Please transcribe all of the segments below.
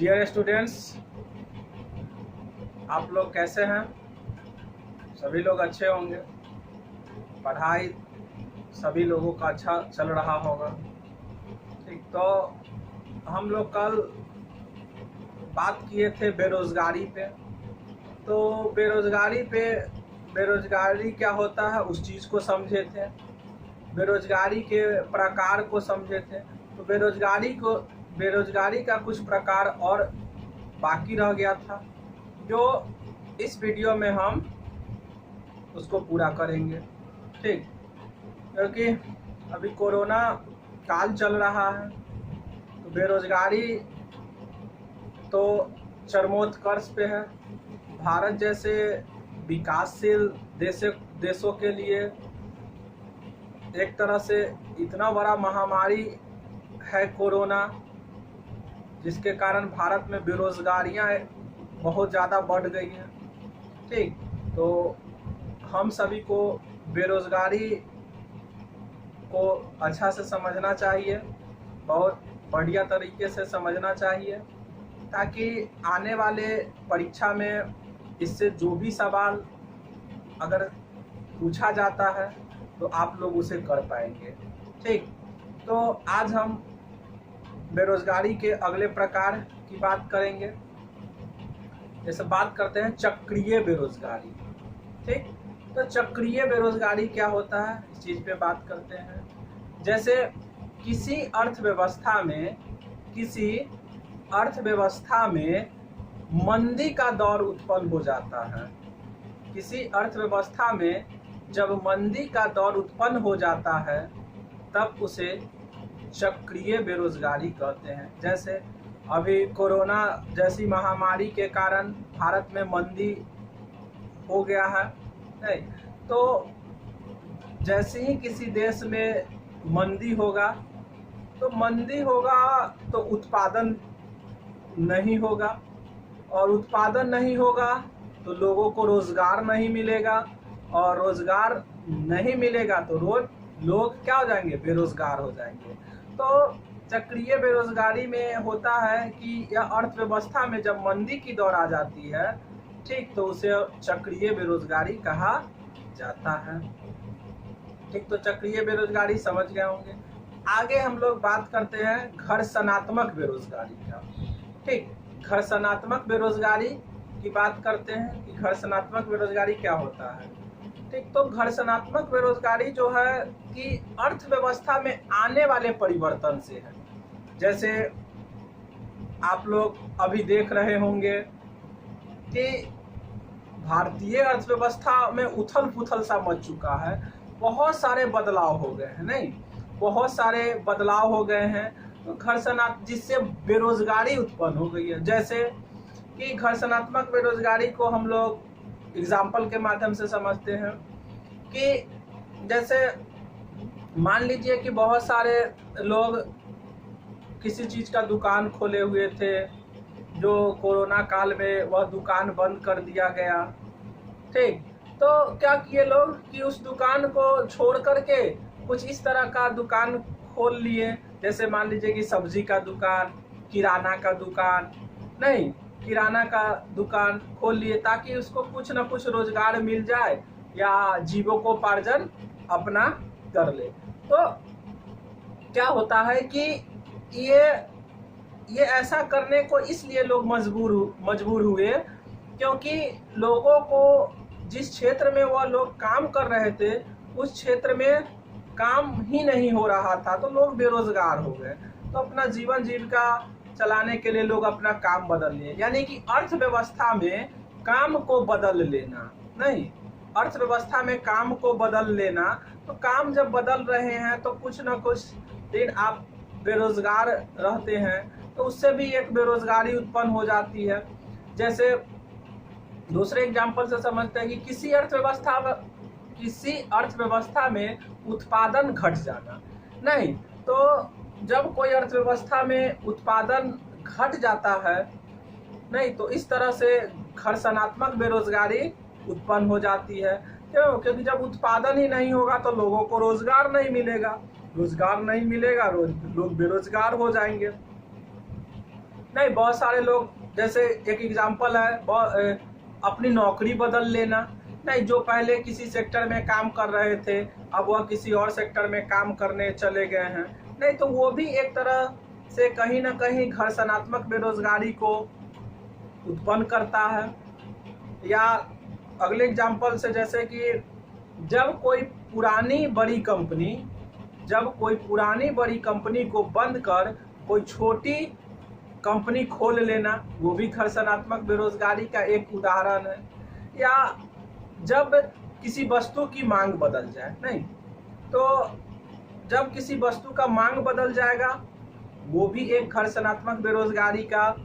Dear students, आप लोग कैसे हैं? सभी लोग अच्छे होंगे। पढ़ाई सभी लोगों का अच्छा चल रहा होगा। ठीक, तो हम लोग कल बात किए थे बेरोज़गारी पे। तो बेरोज़गारी क्या होता है उस चीज़ को समझे थे, बेरोज़गारी के प्रकार को समझे थे। तो बेरोज़गारी का कुछ प्रकार और बाकी रह गया था, जो इस वीडियो में हम उसको पूरा करेंगे। ठीक, क्योंकि अभी कोरोना काल चल रहा है, तो बेरोज़गारी तो चरमोत्कर्ष पे है। भारत जैसे विकासशील देशों के लिए एक तरह से इतना बड़ा महामारी है कोरोना, जिसके कारण भारत में बेरोज़गारियाँ बहुत ज़्यादा बढ़ गई हैं। ठीक, तो हम सभी को बेरोज़गारी को अच्छा से समझना चाहिए, बहुत बढ़िया तरीके से समझना चाहिए, ताकि आने वाले परीक्षा में इससे जो भी सवाल अगर पूछा जाता है तो आप लोग उसे कर पाएंगे। ठीक, तो आज हम बेरोज़गारी के अगले प्रकार की बात करेंगे। जैसे बात करते हैं चक्रीय बेरोज़गारी। ठीक, तो चक्रीय बेरोज़गारी क्या होता है, इस चीज़ पे बात करते हैं। जैसे किसी अर्थव्यवस्था में मंदी का दौर उत्पन्न हो जाता है। किसी अर्थव्यवस्था में जब मंदी का दौर उत्पन्न हो जाता है तब उसे चक्रीय बेरोज़गारी कहते हैं। जैसे अभी कोरोना जैसी महामारी के कारण भारत में मंदी हो गया है, नहीं तो जैसे ही किसी देश में मंदी होगा तो उत्पादन नहीं होगा, और उत्पादन नहीं होगा तो लोगों को रोज़गार नहीं मिलेगा, और रोज़गार नहीं मिलेगा तो लोग क्या हो जाएंगे? बेरोज़गार हो जाएंगे। तो चक्रीय बेरोज़गारी में होता है कि यह अर्थव्यवस्था में जब मंदी की दौर आ जाती है, ठीक, तो उसे चक्रीय बेरोज़गारी कहा जाता है। ठीक, तो चक्रीय बेरोज़गारी समझ गए होंगे। आगे हम लोग बात करते हैं घर्षणात्मक बेरोज़गारी का। ठीक, घर्षणात्मक बेरोज़गारी की बात करते हैं कि घर्षणात्मक बेरोज़गारी क्या होता है। ठीक, तो घर्षणात्मक बेरोज़गारी जो है कि अर्थव्यवस्था में आने वाले परिवर्तन से है। जैसे आप लोग अभी देख रहे होंगे कि भारतीय अर्थव्यवस्था में उथल पुथल सा मच चुका है, बहुत सारे बदलाव हो गए हैं, नहीं बहुत सारे बदलाव हो गए हैं, तो जिससे बेरोज़गारी उत्पन्न हो गई है। जैसे कि घर्षणात्मक बेरोज़गारी को हम लोग एग्जाम्पल के माध्यम से समझते हैं कि जैसे मान लीजिए कि बहुत सारे लोग किसी चीज़ का दुकान खोले हुए थे, जो कोरोना काल में वह दुकान बंद कर दिया गया। ठीक, तो क्या किए लोग कि उस दुकान को छोड़ करके कुछ इस तरह का दुकान खोल लिए, जैसे मान लीजिए कि सब्जी का दुकान, किराना का दुकान खोल लिए, ताकि उसको कुछ ना कुछ रोजगार मिल जाए या जीविकोपार्जन अपना कर ले। तो क्या होता है कि ये ऐसा करने को इसलिए लोग मजबूर हुए क्योंकि लोगों को जिस क्षेत्र में वह लोग काम कर रहे थे उस क्षेत्र में काम ही नहीं हो रहा था, तो लोग बेरोजगार हो गए। तो अपना जीवन जीविका चलाने के लिए लोग अपना काम बदल लिए, यानी कि अर्थव्यवस्था में काम को बदल लेना, नहीं अर्थव्यवस्था में काम को बदल लेना। तो काम जब बदल रहे हैं तो कुछ न कुछ दिन आप बेरोजगार रहते हैं, तो उससे भी एक बेरोजगारी उत्पन्न हो जाती है। जैसे दूसरे एग्जाम्पल से समझते हैं कि किसी अर्थव्यवस्था में उत्पादन घट जाना, नहीं तो जब कोई अर्थव्यवस्था में उत्पादन घट जाता है, नहीं तो इस तरह से घर्षणात्मक बेरोजगारी उत्पन्न हो जाती है। क्यों? क्योंकि जब उत्पादन ही नहीं होगा तो लोगों को रोजगार नहीं मिलेगा, लोग बेरोजगार हो जाएंगे। नहीं, बहुत सारे लोग, जैसे एक एग्जांपल है अपनी नौकरी बदल लेना। नहीं, जो पहले किसी सेक्टर में काम कर रहे थे अब वह किसी और सेक्टर में काम करने चले गए हैं। नहीं, तो वो भी एक तरह से कहीं ना कहीं घर्षणात्मक बेरोजगारी को उत्पन्न करता है। या अगले एग्जांपल से, जैसे कि जब कोई पुरानी बड़ी कंपनी को बंद कर कोई छोटी कंपनी खोल लेना, वो भी घर्षणात्मक बेरोजगारी का एक उदाहरण है। या जब किसी वस्तु की मांग बदल जाए, नहीं तो जब किसी वस्तु का मांग बदल जाएगा वो भी एक घर्षणात्मक बेरोजगारी का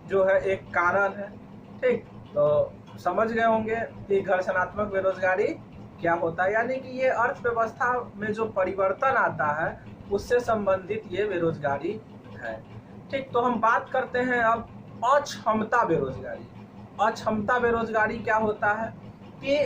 जो है एक कारण है। ठीक, तो समझ गए होंगे कि घर्षणात्मक बेरोजगारी क्या होता है, यानी कि ये अर्थव्यवस्था में जो परिवर्तन आता है उससे संबंधित ये बेरोजगारी है। ठीक, तो हम बात करते हैं अब अक्षमता बेरोजगारी। अक्षमता बेरोजगारी क्या होता है कि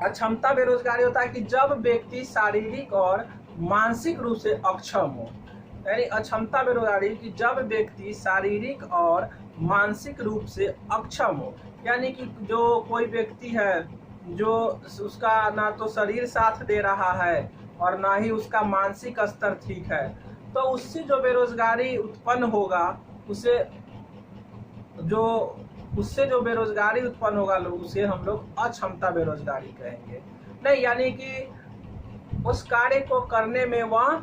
अक्षमता बेरोजगारी होता है कि जब व्यक्ति शारीरिक और मानसिक रूप से अक्षम हो। यानी अक्षमता बेरोजगारी कि जब व्यक्ति शारीरिक और मानसिक रूप से अक्षम हो, यानी कि जो कोई व्यक्ति है जो उसका ना तो शरीर साथ दे रहा है और ना ही उसका मानसिक स्तर ठीक है, तो उससे जो बेरोजगारी उत्पन्न होगा उसे जो बेरोजगारी उत्पन्न होगा उसे हम लोग अक्षमता बेरोजगारी कहेंगे। नहीं, यानी कि उस कार्य को करने में वह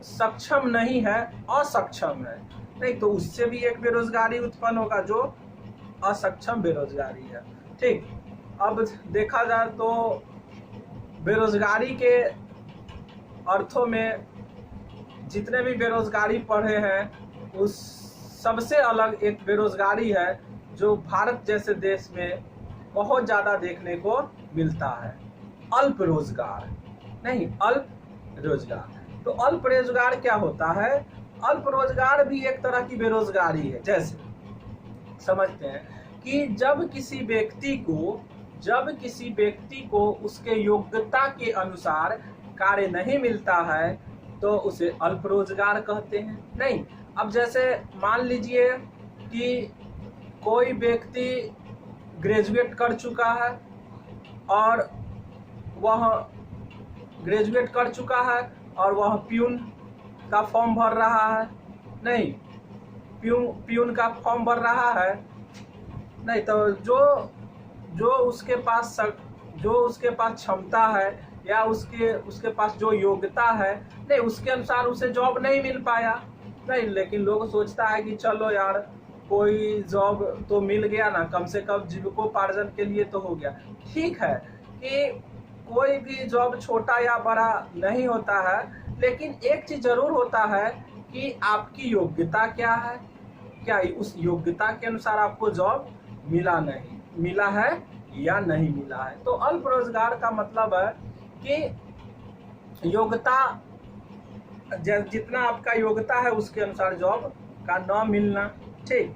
सक्षम नहीं है, असक्षम है। नहीं, तो उससे भी एक बेरोजगारी उत्पन्न होगा जो असक्षम बेरोजगारी है। ठीक, अब देखा जाए तो बेरोजगारी के अर्थों में जितने भी बेरोजगारी पढ़े हैं उस सबसे अलग एक बेरोजगारी है जो भारत जैसे देश में बहुत ज़्यादा देखने को मिलता है, अल्प रोजगार। नहीं, अल्प रोजगार। तो अल्प रोजगार क्या होता है? अल्प रोजगार भी एक तरह की बेरोजगारी है। जैसे समझते हैं कि जब किसी व्यक्ति को उसके योग्यता के अनुसार कार्य नहीं मिलता है तो उसे अल्प रोजगार कहते हैं। नहीं, अब जैसे मान लीजिए कि कोई व्यक्ति ग्रेजुएट कर चुका है और वह प्यून का फॉर्म भर रहा है। नहीं, प्यून का फॉर्म भर रहा है। नहीं, तो जो उसके पास क्षमता है या उसके पास जो योग्यता है, नहीं उसके अनुसार उसे जॉब नहीं मिल पाया। नहीं, लेकिन लोग सोचता है कि चलो यार कोई जॉब तो मिल गया ना, कम से कम जीविकोपार्जन के लिए तो हो गया। ठीक है कि कोई भी जॉब छोटा या बड़ा नहीं होता है, लेकिन एक चीज जरूर होता है कि आपकी योग्यता क्या है, क्या उस योग्यता के अनुसार आपको जॉब मिला है या नहीं मिला है। तो अल्प रोजगार का मतलब है कि योग्यता जितना आपका योग्यता है उसके अनुसार जॉब का न मिलना। ठीक,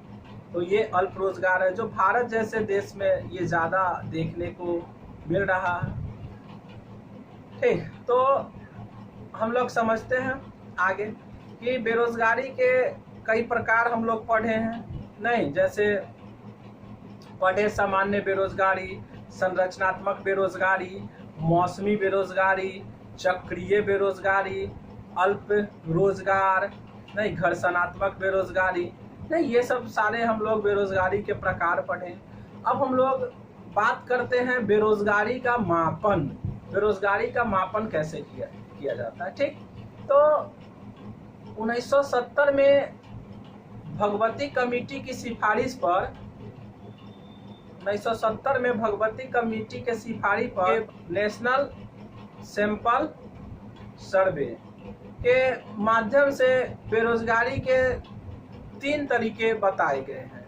तो ये अल्प रोजगार है जो भारत जैसे देश में ये ज्यादा देखने को मिल रहा है। ठीक, तो हम लोग समझते हैं आगे कि बेरोजगारी के कई प्रकार हम लोग पढ़े हैं। नहीं, जैसे पढ़े सामान्य बेरोजगारी, संरचनात्मक बेरोजगारी, मौसमी बेरोजगारी, चक्रीय बेरोजगारी, अल्प रोजगार, नहीं घर्षणात्मक बेरोजगारी। नहीं, ये सब सारे हम लोग बेरोजगारी के प्रकार पढ़े। अब हम लोग बात करते हैं बेरोजगारी का मापन। बेरोजगारी का मापन कैसे किया जाता है। ठीक, तो 1970 में भगवती कमेटी की सिफारिश पर 1970 में भगवती कमेटी के सिफारिश पर नेशनल सैंपल सर्वे के माध्यम से बेरोजगारी के 3 तरीके बताए गए हैं।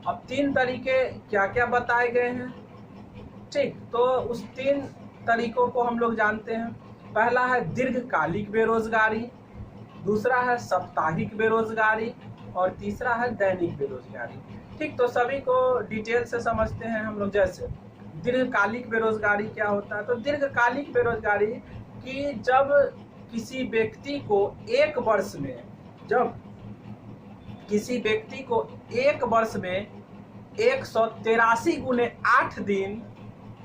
अब 3 तरीके क्या क्या बताए गए हैं। ठीक, तो उस 3 तरीकों को हम लोग जानते हैं। पहला है दीर्घकालिक बेरोजगारी, दूसरा है साप्ताहिक बेरोजगारी और तीसरा है दैनिक बेरोजगारी। ठीक, तो सभी को डिटेल से समझते हैं हम लोग। जैसे दीर्घकालिक बेरोजगारी क्या होता है, तो दीर्घकालिक बेरोजगारी कि जब किसी व्यक्ति को एक वर्ष में जब किसी व्यक्ति को एक वर्ष में 183 गुने 8 दिन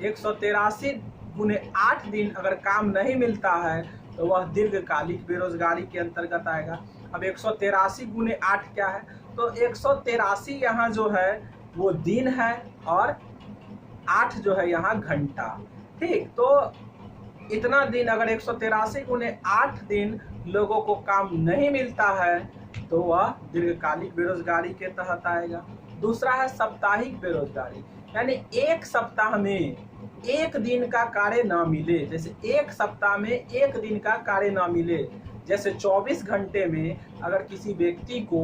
183 गुने 8 दिन अगर काम नहीं मिलता है तो वह दीर्घकालिक बेरोजगारी के अंतर्गत आएगा। अब 183 गुने 8 क्या है, तो 183 यहाँ जो है वो दिन है और 8 जो है यहाँ घंटा। ठीक, तो इतना दिन अगर 183 गुने 8 दिन लोगों को काम नहीं मिलता है तो वह दीर्घकालिक बेरोजगारी के तहत आएगा। दूसरा है साप्ताहिक बेरोजगारी, यानी एक सप्ताह में एक दिन का कार्य ना मिले। जैसे एक सप्ताह में एक दिन का कार्य ना मिले, जैसे 24 घंटे में अगर किसी व्यक्ति को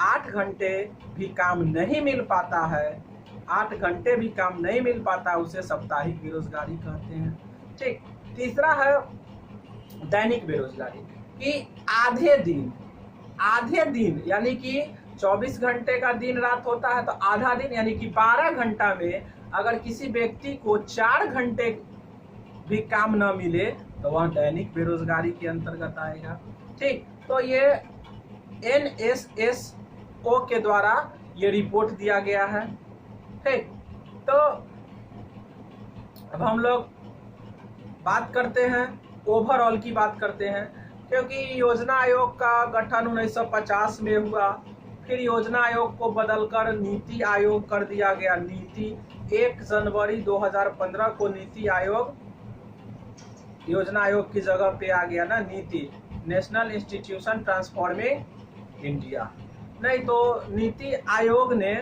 8 घंटे भी काम नहीं मिल पाता है, 8 घंटे भी काम नहीं मिल पाता, उसे साप्ताहिक बेरोजगारी कहते हैं। ठीक, तीसरा है दैनिक बेरोजगारी, कि आधे दिन यानी कि 24 घंटे का दिन रात होता है तो आधा दिन यानी कि 12 घंटा में अगर किसी व्यक्ति को 4 घंटे भी काम न मिले तो वह दैनिक बेरोजगारी के अंतर्गत आएगा। ठीक, तो ये NSSO के द्वारा ये रिपोर्ट दिया गया है। ठीक, तो अब हम लोग बात करते हैं, ओवरऑल की बात करते हैं, क्योंकि योजना आयोग का गठन 1950 में हुआ, फिर योजना आयोग को बदलकर नीति आयोग कर दिया गया। नीति 1 जनवरी 2015 को नीति आयोग योजना आयोग की जगह पे आ गया ना, नीति नेशनल इंस्टीट्यूशन ट्रांसफॉर्मिंग इंडिया। नहीं तो नीति आयोग ने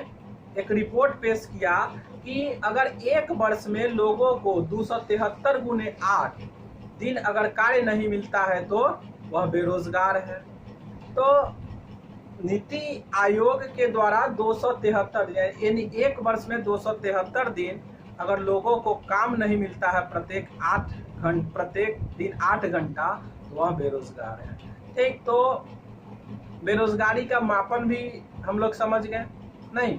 एक रिपोर्ट पेश किया कि अगर एक वर्ष में लोगों को 273 गुने 8 दिन अगर कार्य नहीं मिलता है तो वह बेरोजगार है। तो नीति आयोग के द्वारा 273 यानी एक वर्ष में 273 दिन अगर लोगों को काम नहीं मिलता है प्रत्येक दिन 8 घंटा, तो वह बेरोजगार है। ठीक, तो बेरोजगारी का मापन भी हम लोग समझ गए। नहीं,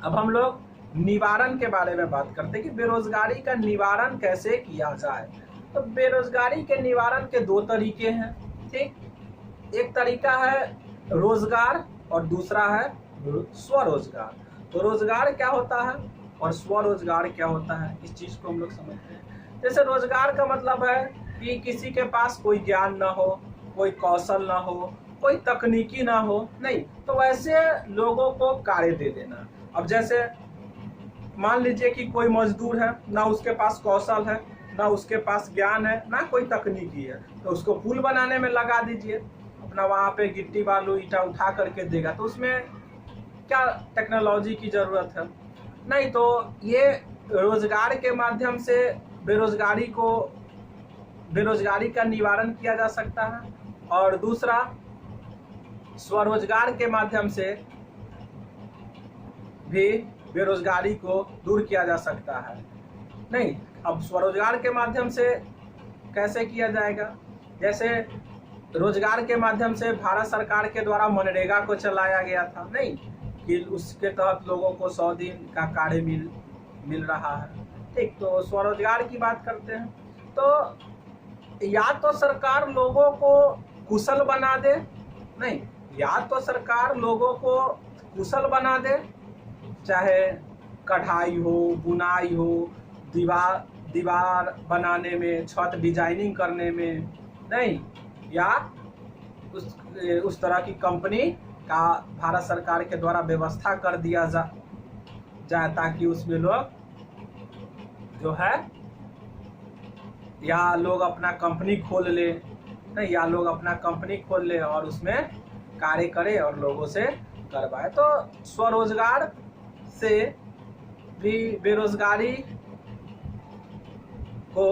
अब हम लोग निवारण के बारे में बात करते हैं कि बेरोजगारी का निवारण कैसे किया जाए। तो बेरोजगारी के निवारण के 2 तरीके हैं। ठीक, एक तरीका है रोजगार और दूसरा है स्वरोजगार। तो रोजगार क्या होता है और स्वरोजगार क्या होता है, इस चीज को हम लोग समझते हैं। जैसे रोजगार का मतलब है कि किसी के पास कोई ज्ञान ना हो, कोई कौशल ना हो, कोई तकनीकी ना हो, नहीं तो वैसे लोगों को कार्य दे देना। अब जैसे मान लीजिए कि कोई मजदूर है, ना उसके पास कौशल है, ना उसके पास ज्ञान है, ना कोई तकनीकी है, तो उसको पुल बनाने में लगा दीजिए, अपना वहाँ पे गिट्टी बालू ईटा उठा करके देगा, तो उसमें क्या टेक्नोलॉजी की जरूरत है? नहीं। तो ये रोजगार के माध्यम से बेरोजगारी का निवारण किया जा सकता है, और दूसरा स्वरोजगार के माध्यम से भी बेरोजगारी को दूर किया जा सकता है। नहीं, अब स्वरोजगार के माध्यम से कैसे किया जाएगा? जैसे रोजगार के माध्यम से भारत सरकार के द्वारा मनरेगा को चलाया गया था, नहीं कि उसके तहत लोगों को 100 दिन का कार्य मिल रहा है। ठीक, तो स्वरोजगार की बात करते हैं। तो या तो सरकार लोगों को कुशल बना दे, नहीं, या तो सरकार लोगों को कुशल बना दे, चाहे कढ़ाई हो, बुनाई हो, दीवार बनाने में, छत डिजाइनिंग करने में, नहीं, या उस तरह की कंपनी का भारत सरकार के द्वारा व्यवस्था कर दिया जाए ताकि उसमें लोग जो है या लोग अपना कंपनी खोल ले, नहीं, या लोग अपना कंपनी खोल ले और उसमें कार्य करे और लोगों से करवाए। तो स्वरोजगार से भी बेरोजगारी को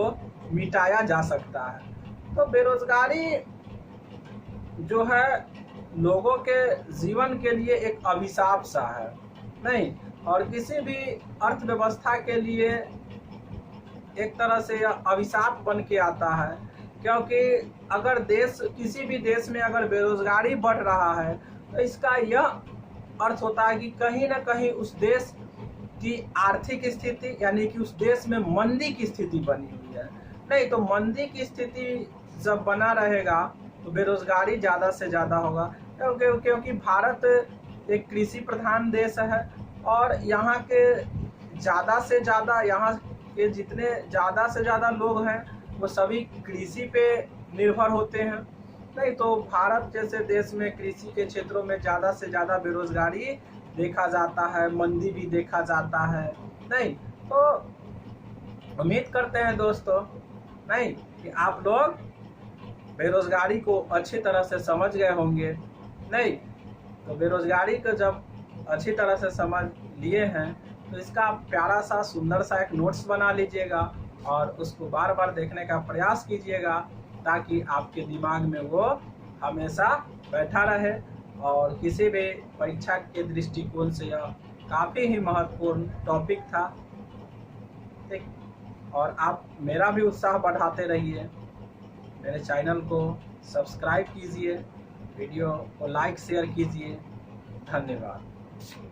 मिटाया जा सकता है। तो बेरोजगारी जो है लोगों के जीवन के लिए एक अभिशाप सा है, नहीं, और किसी भी अर्थव्यवस्था के लिए एक तरह से अभिशाप बन के आता है, क्योंकि अगर किसी भी देश में अगर बेरोजगारी बढ़ रहा है तो इसका यह अर्थ होता है कि कहीं ना कहीं उस देश की आर्थिक स्थिति, यानी कि उस देश में मंदी की स्थिति बनी हुई है। नहीं, तो मंदी की स्थिति जब बना रहेगा तो बेरोजगारी ज़्यादा से ज़्यादा होगा। क्योंकि भारत एक कृषि प्रधान देश है और यहाँ के ज़्यादा से ज़्यादा, यहाँ के जितने ज़्यादा से ज़्यादा लोग हैं वो सभी कृषि पे निर्भर होते हैं। नहीं तो भारत जैसे देश में कृषि के क्षेत्रों में ज़्यादा से ज़्यादा बेरोजगारी देखा जाता है, मंदी भी देखा जाता है। नहीं तो उम्मीद करते हैं दोस्तों नहीं कि आप लोग बेरोजगारी को अच्छी तरह से समझ गए होंगे। नहीं तो बेरोजगारी को जब अच्छी तरह से समझ लिए हैं तो इसका प्यारा सा सुंदर सा एक नोट्स बना लीजिएगा और उसको बार बार देखने का प्रयास कीजिएगा ताकि आपके दिमाग में वो हमेशा बैठा रहे। और किसी भी परीक्षा के दृष्टिकोण से यह काफ़ी ही महत्वपूर्ण टॉपिक था। ठीक, और आप मेरा भी उत्साह बढ़ाते रहिए, मेरे चैनल को सब्सक्राइब कीजिए, वीडियो को लाइक शेयर कीजिए। धन्यवाद।